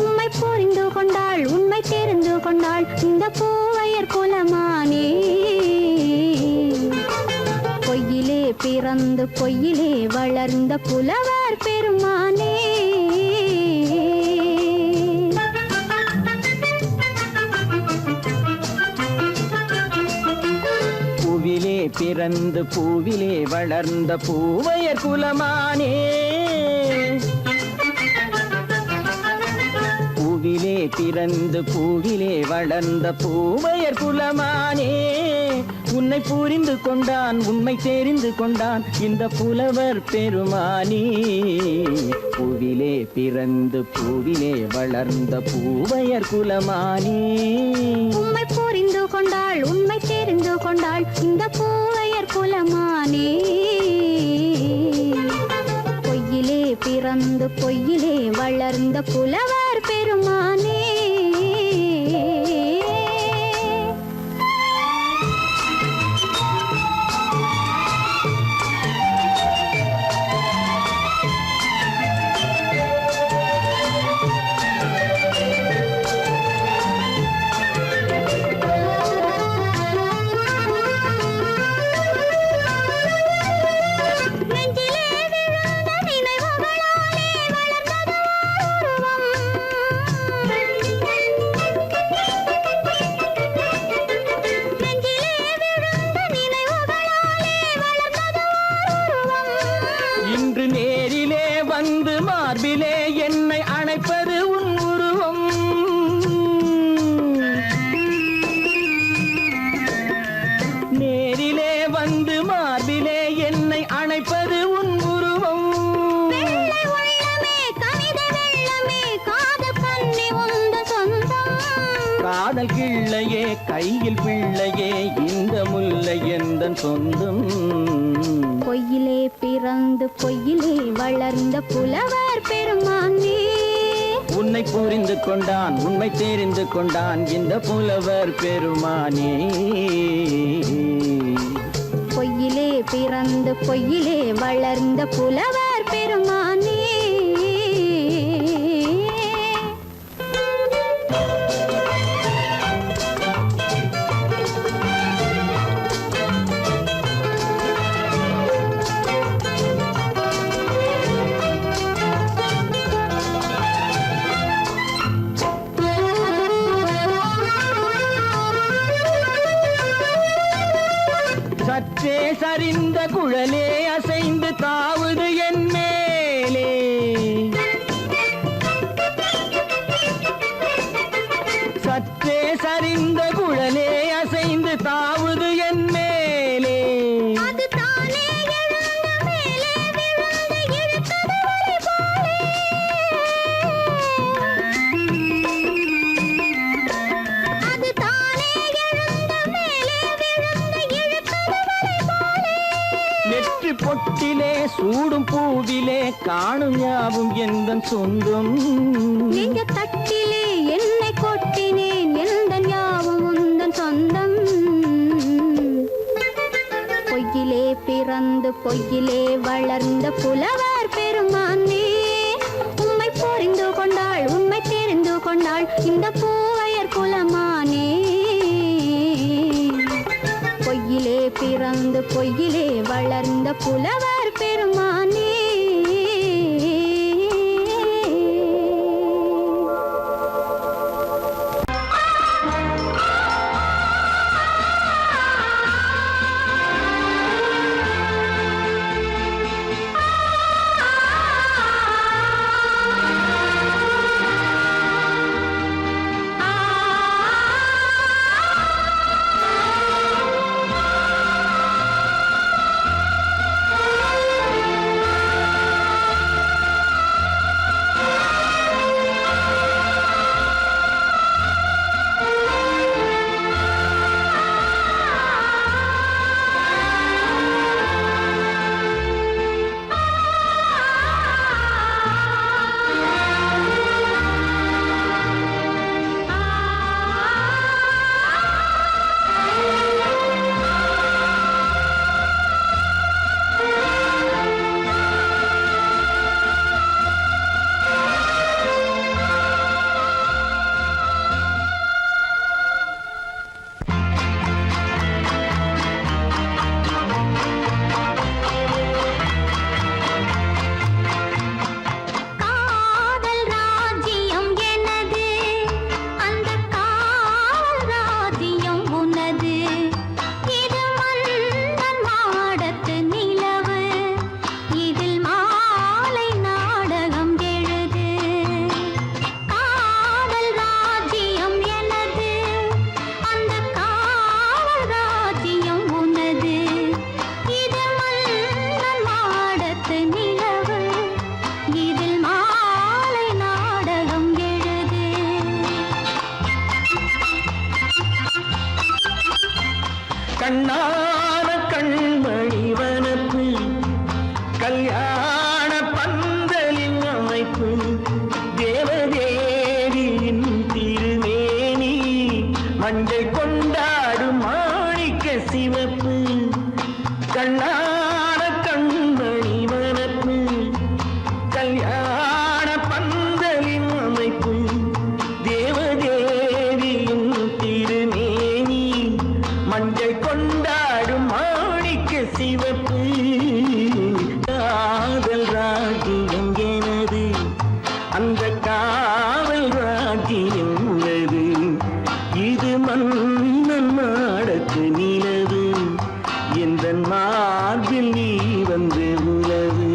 உம்மை புரிந்து கொண்டாள் உண்மை தெரிந்து கொண்டாள் இந்த பூவையர் குலமானே. பொய்யிலே பிறந்து பொய்யிலே வளர்ந்த புலவர் பெருமானே. பூவிலே பிறந்து பூவிலே வளர்ந்த பூவையர் குலமானே. பூவிலே பிறந்து பூவிலே வளர்ந்த பூவையர் குலமானே. உன்னை புரிந்து கொண்டான் உண்மை தெரிந்து கொண்டான் இந்த புலவர் பெருமானே. பூவிலே பிறந்து பூவிலே வளர்ந்த பூவையர் குலமானே. உம்மை புரிந்து கொண்டாள் உண்மை தெரிந்து கொண்டாள் இந்த பூவையர் குலமானே. பொய்யிலே பிறந்து பொய்யிலே வளர்ந்த புலவர் பெருமானே. மார்பிலே என்னை அணைப்பது உன் உருவம். நேரிலே வந்து மார்பிலே என்னை அணைப்பது உன் உருவம். காதல் கிள்ளையே கையில் பிள்ளையே இந்த முல்லை எந்தன் சொந்தம். பொய்யிலே பிறந்து பொய்யிலே வளர்ந்த புலவர் பெருமானே. உன்னை புரிந்து கொண்டான் உண்மை தெரிந்து கொண்டான் இந்த புலவர் பெருமானே. பொய்யிலே பிறந்து பொய்யிலே வளர்ந்த புலவர் பெருமானே. சற்றே சரிந்த குழலே அசைந்து தாவுது என் மேலே. சற்றே சரிந்த குழலே அசைந்து தாவுது என் மேலே. அது தானே எழுந்த மேலே விழுந்து இழுத்தது வலை போலே. அது தானே எழுந்த மேலே விழுந்து இழுத்தது வலை போலே. நெற்றி பொட்டிலே சூடும் பூவிலே காணும் யாவும் எந்தன் சொந்தம். நெஞ்ச தட்டிலே என்னை கொட்டினேன் எந்தன் யாவும் உந்தன் சொந்தம். பொய்யிலே பிறந்து பொய்யிலே வளர்ந்த புலவர் பெருமானே. உம்மை புரிந்து கொண்டாள் உண்மை தெரிந்து கொண்டாள் இந்த பூவையர் குலமானே. பொய்யிலே பிறந்து பொய்யிலே வளர்ந்த புலவர் பெருமானே. கண்ணான கண்மணி வனப்பு கல்யாண பந்தலின் அமைப்பு தேவதேவியின் திருமேனி மஞ்சள் கொண்டாடும் மாணிக்க சிவப்பு. கண்ணான கண்மணி வனப்பு கல்யாண பந்தலின் அமைப்பு தேவதேவியின் திருமேனி மஞ்சள் கொண்டாடும் மாணிக்க சிவப்பு. காதல் ராஜ்யம் எனது அந்த காவல் ராஜ்யம் உள்ளது. இது மன்னன் மாடத்து நிலவு எந்த மார்பில் நீ வந்து உலவு.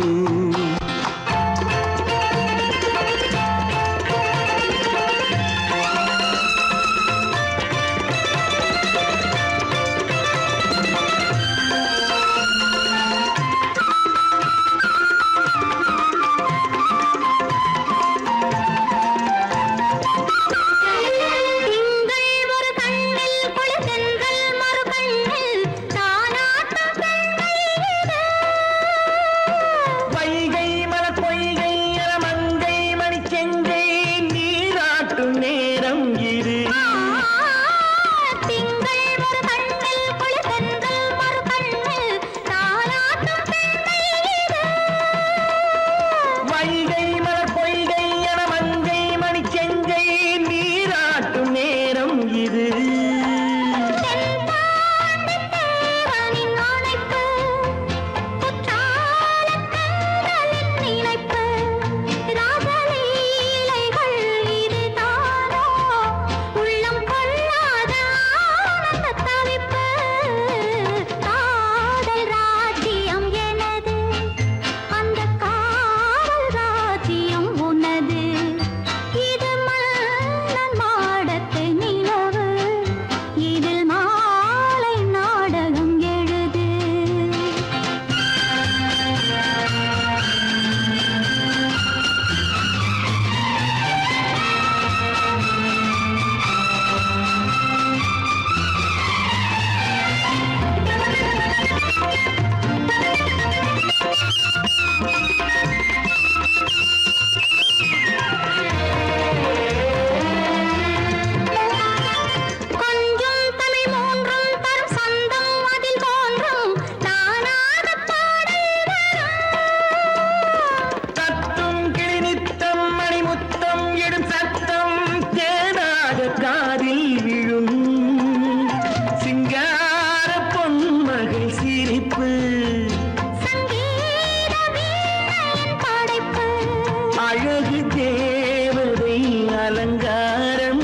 அழகு தேவதை அலங்காரம்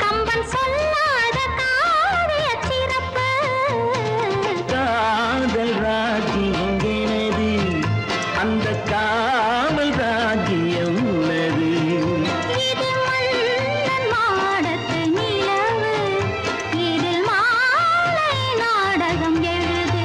கம்பன் சொல்லாத காவிய சிறப்பு காதல் ராஜ்யம் எனது அந்த காவல் ராஜ்யம் உள்ளது இது மன்னன் மாடத்து நிலவு இதில் மாலை நாடகம் எழுது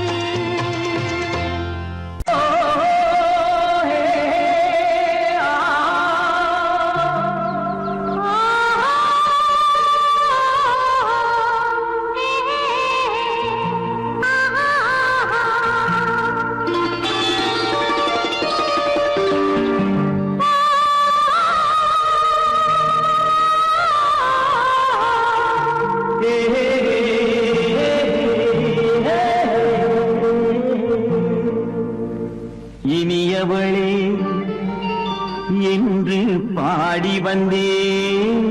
இனியவளே என்று பாடி வந்தேன்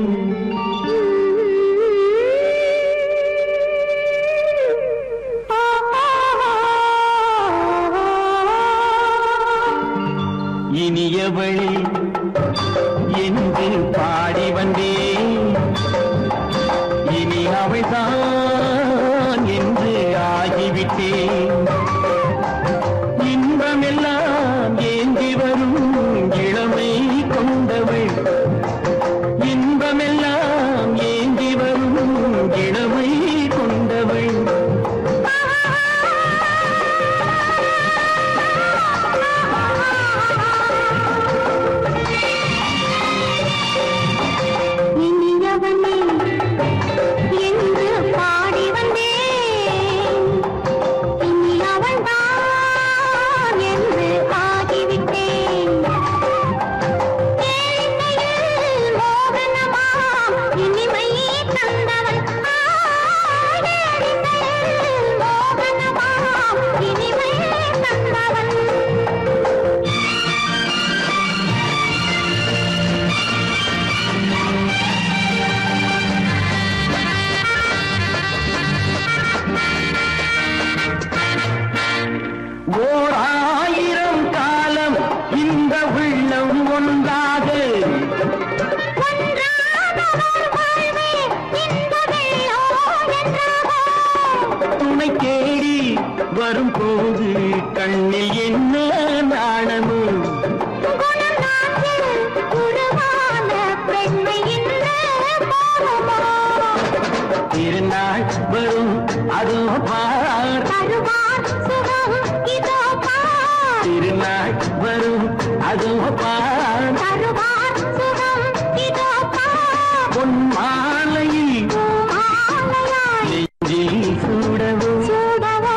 இனியவளே என்று பாடி வந்தேன் இனி அவள்தான் என்று ஆகிவிட்டேன் இன்பமெல்லாம் ஏந்தி வரும் இளமை கொண்டவள் இன்பமெல்லாம் ஏந்தி வரும் இளமை கொண்டவள் இனியவனே என்று பாடி வந்தேன் இனி அவள்தான் என்று ஆகிவிட்டேன் கேளிக்கையில் மோகனமா இனிமை தந்தவன் கேளிக்கையில் மோகனமா இனிமை தந்தவன் ஓர் ஆயிரம் காலம் இந்த உள்ளம் ஒன்றாக துணை தேடி வரும்போது கண்ணில் என்ன நாணமும் திருநாள் வரும் அதோ பார் திருநாள் வரும் அதோ பார் பொன் மாலையில் நெஞ்சில் சூடவோ சூடவோ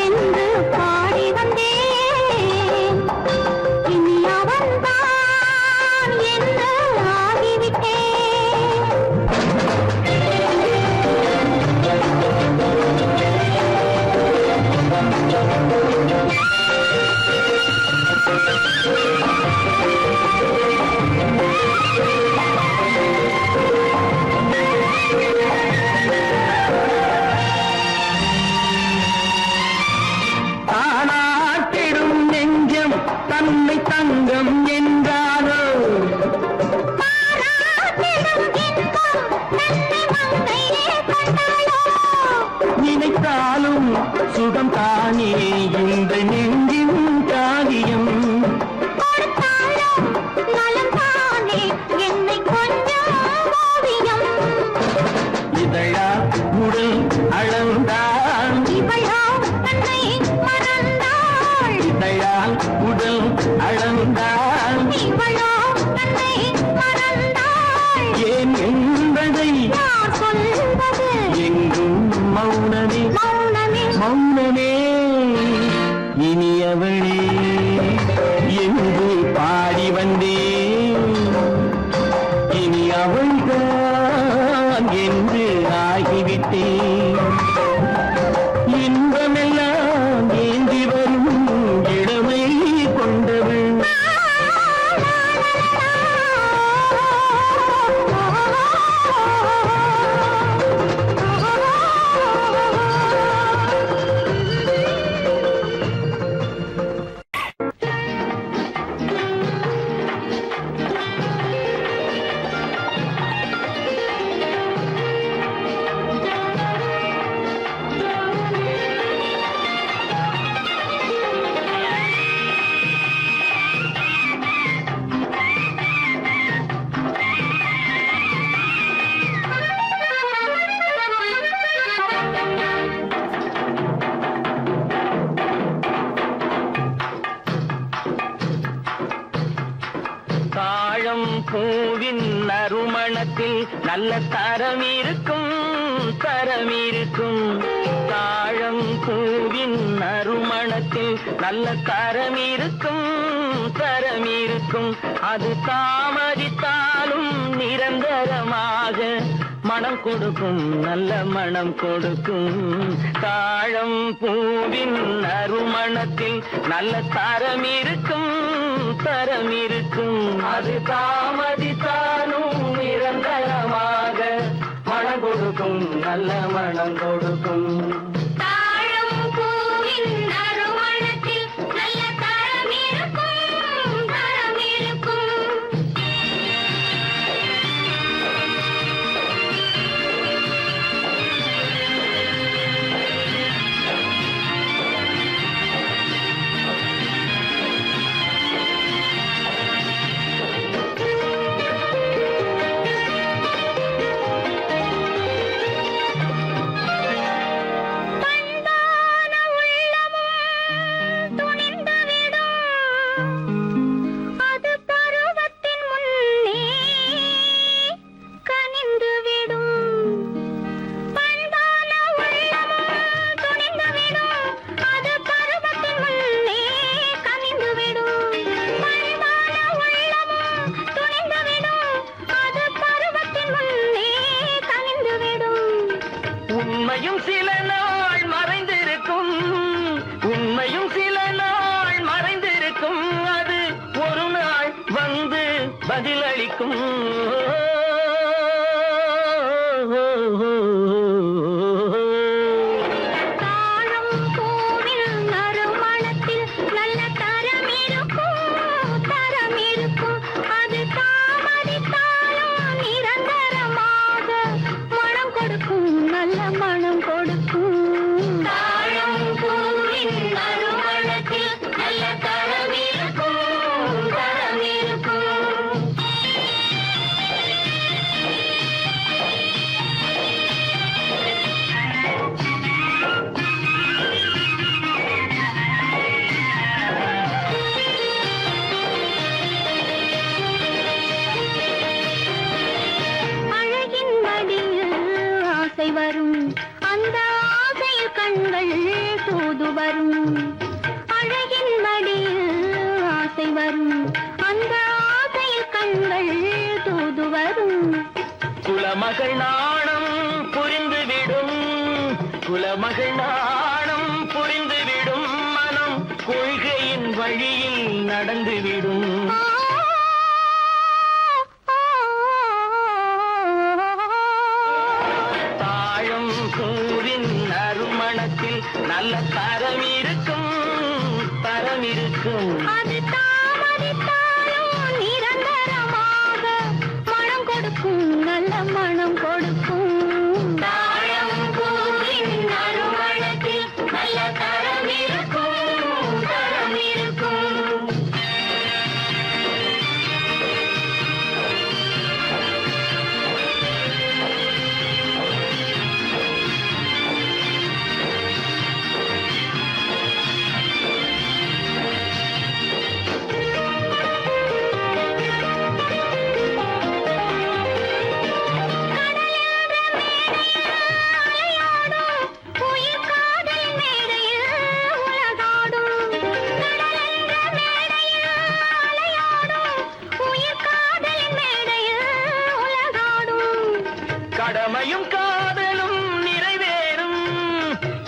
என்று பாடி வந்தேன் இனி அவன்தான் என்று ஆகிவிட்டேன் தானாட்டிடும் நெஞ்சம் தன்னை தங்கம் என்றாரோ நினைத்தாலும் சுகம் தானே இந்த நெஞ்சின் காரியம் இதழா உடல் அளந்தான் இதழால் உடல் அளந்தான் ஏன் என்பதை எங்கும் மௌனமே மௌனமே இனியவளே என்று பாடி வந்தேன் இனி அவள்தான் என்று ஆகிவிட்டேன் இன்பமெல்லாம் ஏந்தி வரும் இளமை கொண்டவள் பூவின் நறுமணத்தில் நல்ல தரம் இருக்கும் தரம் இருக்கும் தாழம் பூவின் நறுமணத்தில் நல்ல தரம் இருக்கும் தரம் இருக்கும் அது தாமதித்தாலும் நிரந்தரமாக மனம் கொடுக்கும் நல்ல மனம் கொடுக்கும் தாழம் பூவின் நறுமணத்தில் நல்ல தரம் இருக்கும் தரம் இருக்கும் அது தாமதித்தாலும் நிரந்தரமாக மனம் கொடுக்கும் நல்ல மனம் கொடுக்கும் தாழம் பூவின் நறுமணத்தில் நல்ல தரம் இருக்கும் தரம் இருக்கும் உண்மையும் சில நாள் மறைந்திருக்கும் உண்மையும் சில நாள் மறைந்திருக்கும் அது ஒரு நாள் வந்து பதிலளிக்கும் தாழம் பூவின் நறுமணத்தில் நல்ல தரம் இருக்கும் தரம் இருக்கும் அது தாமதித்தாலும் நிரந்தரமாக மனம் கொடுக்கும் நல்ல மனம் கொடுக்கும் தாழம் பூவின் நறுமணத்தில் நல்ல தரம் இருக்கும் தரம் இருக்கும் அழகின் மடியில் ஆசை வரும் அந்த ஆசையில் கண்கள் தூது வரும் அழகின் மடியில் ஆசை வரும் அந்த ஆசையில் கண்கள் தூது வரும் குலமகள் நாணம் புரிந்துவிடும் குலமகள் நாணம் புரிந்துவிடும் மனம் கொள்கையின் வழியில் நடந்துவிடும் தாழம் பூவின் நறுமணத்தில் நல்ல தரம் இருக்கும் தரம் இருக்கும் அது தாமதித்தாலும் நிரந்தரமாக மனம் கொடுக்கும் நல்ல மனம் கொடுக்கும் தாழம் பூவின் நறுமணத்தில் நல்ல தரம் இருக்கும் தரம் இருக்கும் உயிர் காதல் மேடையில் உலகாடும் கடலென்ற மேடையில் அலையாடும் உயிர் காதல் மேடையில் உலகாடும் கடமையும் காதலும் நிறைவேறும்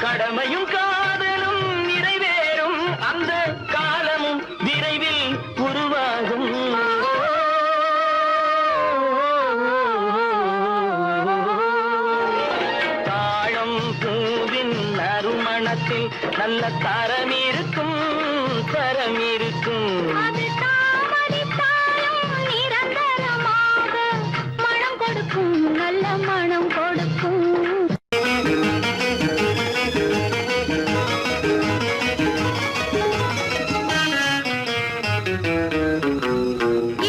கடமையும் காதலும் நிறைவேறும் அந்த காலமும் விரைவில் உருவாகும் தாழம் பூவின் நறுமணத்தில் நல்ல தரம் இருக்கும் தரம் இருக்கும் அது தாமதித்தாலும் நிரந்தரமாக மனம் கொடுக்கும் நல்ல மனம் கொடுக்கும்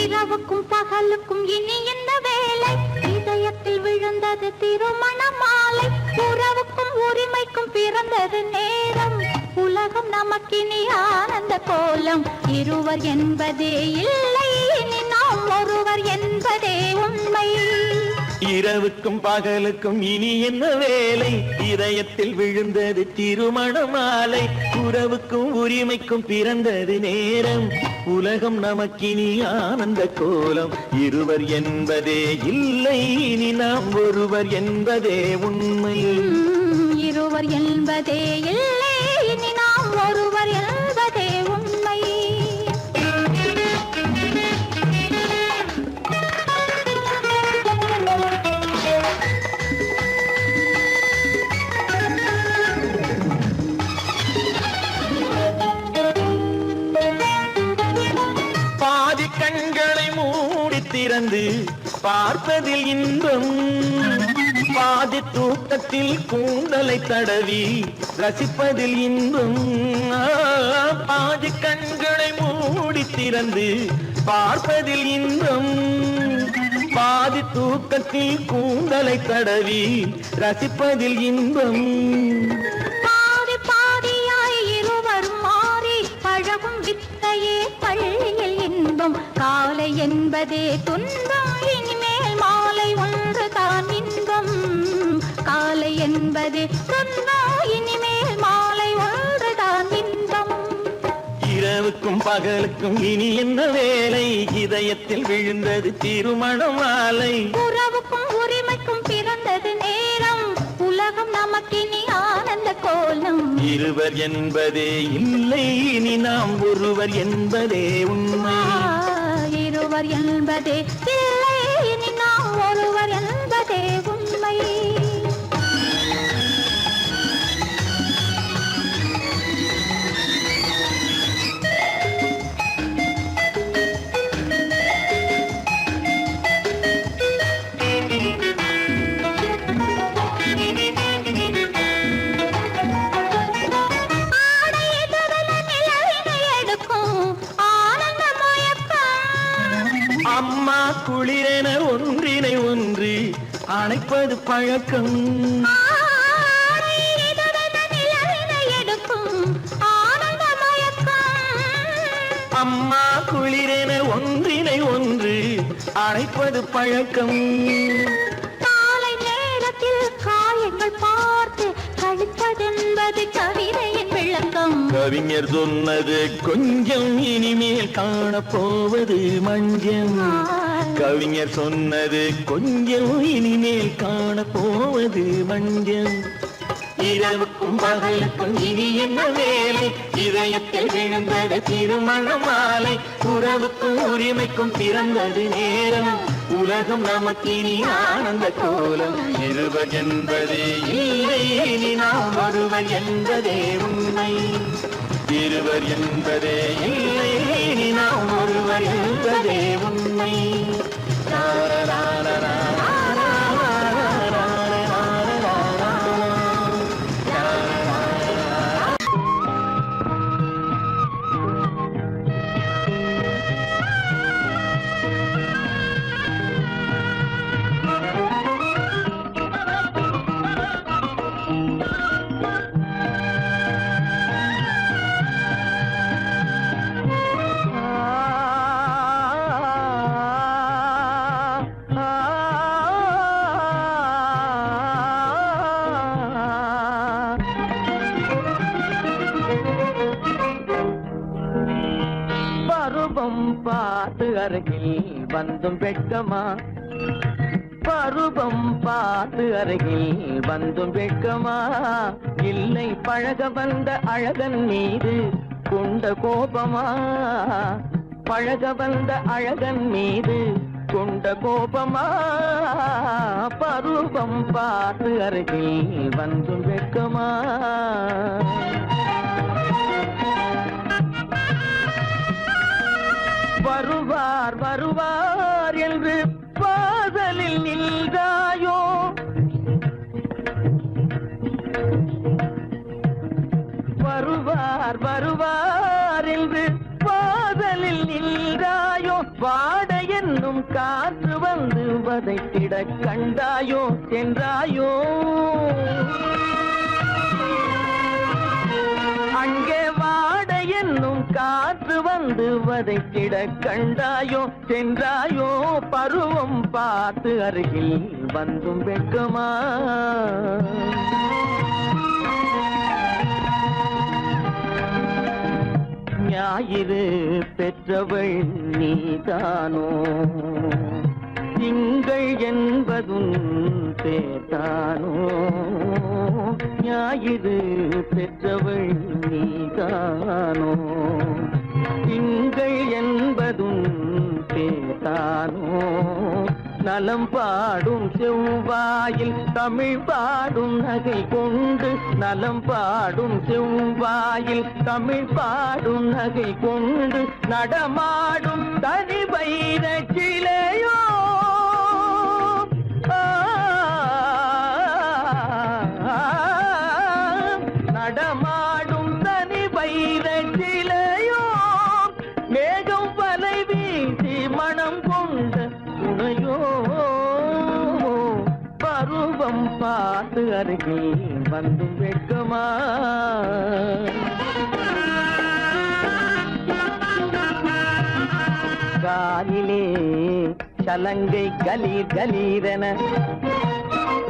இரவுக்கும் பகலுக்கும் இனி என்ன வேலை இதயத்தில் விழுந்தது திருமண மாலை உறவுக்கும் உரிமைக்கும் பிறந்தது நேரம் உலகம் நமக்கினி ஆனந்த கோலம் இருவர் என்பதே இல்லை இனி நாம் ஒருவர் இருவர் என்பதே உண்மை. இரவுக்கும் பகலுக்கும் இனி என்ன வேலை, இதயத்தில் விழுந்தது திருமண மாலை. உறவுக்கும் உரிமைக்கும் பிறந்தது நேரம், உலகம் நமக்கினி ஆனந்த கோலம். இருவர் என்பதே இல்லை, இனி நாம் ஒருவர் என்பதே உண்மை. இருவர் என்பதே இல்லை, இனி நாம் ஒருவர் என்பதே உண்மை. பாதி கண்களை மூடி திறந்து பார்ப்பதில் இன்பம், பாதி தூக்கத்தில் கூந்தலை தடவி ரசிப்பதில் இன்பம். பாதி கண்களை மூடி திறந்து பார்ப்பதில் இன்பம், பாதி தூக்கத்தில் கூந்தலை தடவி ரசிப்பதில் இன்பம். பாதி பாதியாய் இருவர் மாறி பழகும் வித்தையே பள்ளியில் இன்பம். காலை என்பதே துன்பம், இனிமேல் மாலை ஒன்றுதான் இன்பம். காலை என்பதே துன்பம், இனிமேல் மாலை ஒன்றுதான் இன்பம். இரவுக்கும் பகலுக்கும் இனி என்ன வேலை, இதயத்தில் விழுந்தது திருமண மாலை. உறவுக்கும் உரிமைக்கும் பிறந்தது நேரம், உலகம் நமக்கினி ஆனந்த கோலம். இருவர் என்பதே இல்லை, இனி நாம் ஒருவர் என்பதே உண்மை. இருவர் என்பதே இல்லை, இனி நாம் ஒருவர் என்பதே உண்மை. அம்மா குளிரென ஒன்றினை ஒன்று அணைப்பது பழக்கம். அம்மா குளிரென ஒன்றினை ஒன்று அணைப்பது பழக்கம். காலை நேரத்தில் காயங்கள் பார்த்து கழிப்பதென்பது கவிதையின் விளக்கம். கவிஞர் சொன்னது கொஞ்சம், இனிமேல் காணப்போவது மஞ்சம். கவிஞர் சொன்னது கொஞ்சம், இனிமேல் காணப்போவது மஞ்சம். இரவுக்கும் பகலுக்கும் இனி என்ன வேலை, இதயத்தில் விழுந்தது திருமண மாலை. உறவுக்கும் உரிமைக்கும் பிறந்தது நேரம், உலகம் நமக்கினி ஆனந்த கோலம். இருவர் என்பதே இல்லை, இனி நாம் ஒருவர் என்பதே உண்மை. இருவர் என்பதே இல்லை, இனி நாம் ஒருவர் என்பதே உண்மை. பருவம் பார்த்து அருகில் வந்தும் வெட்கமா, பருவம் பார்த்து அருகில் வந்தும் வெட்கமா. இல்லை பழக வந்த அழகன் மீது கொண்ட கோபமா, பழக வந்த அழகன் மீது கொண்ட கோபமா. பருவம் பார்த்து அருகில் வந்தும் வெட்கமா. வருவார் வருவார் என்று வாசலில் நின்றாயோ, வருவார் வருவார் என்று வாசலில் நின்றாயோ. வாட என்னும் காற்று வந்து வதைத்திட கண்டாயோ சென்றாயோ. அங்கே வாட என்னும் காற்று வந்து வதைத்திட கண்டாயோ சென்றாயோ பருவம் பார்த்து அருகில் வந்தும் வெட்கமா ஞாயிறு பெற்றவள் நீதானோ திங்கள் என்பதும் பேத்தானோ ஞாயிறு பெற்றவள் நீதானோ திங்கள் என்பதும் பேத்தானோ நலம் பாடும் செவ்வாயில் தமிழ் பாடும் நகை கொண்டு நலம் பாடும் செவ்வாயில் தமிழ் பாடும் நகை கொண்டு நடமாடும் தனி வைர சிலையோ நடமாடும் தனி வைர சிலையோ மேகம் வலை வீசி மனம் கொண்ட துணையோ பருவம் பார்த்து அருகில் வந்தும் வெட்கமா காலிலே சலங்கை கலீர் கலீரென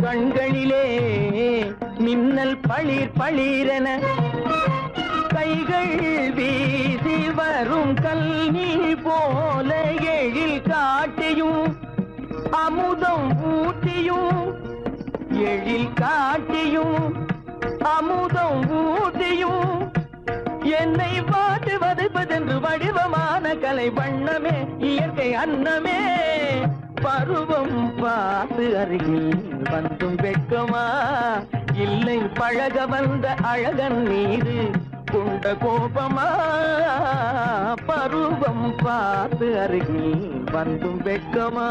கண்களிலே மின்னல் பளிர் பளிரென கைகள் வீசி வரும் கல்வி போல எழில் காட்டியும் அமுதம் ஊட்டியும் எழில் காட்டியும் அமுதம் ஊட்டியும் என்னை பாட்டு வதைப்பதென்று வடிவமான கலை வண்ணமே இயற்கை அன்னமே பருவம் பார்த்து அருகில் வந்தும் வெட்கமா இல்லை பழக வந்த அழகன் மீது கொண்ட கோபமா பருவம் பார்த்து அருகில் வந்தும் வெட்கமா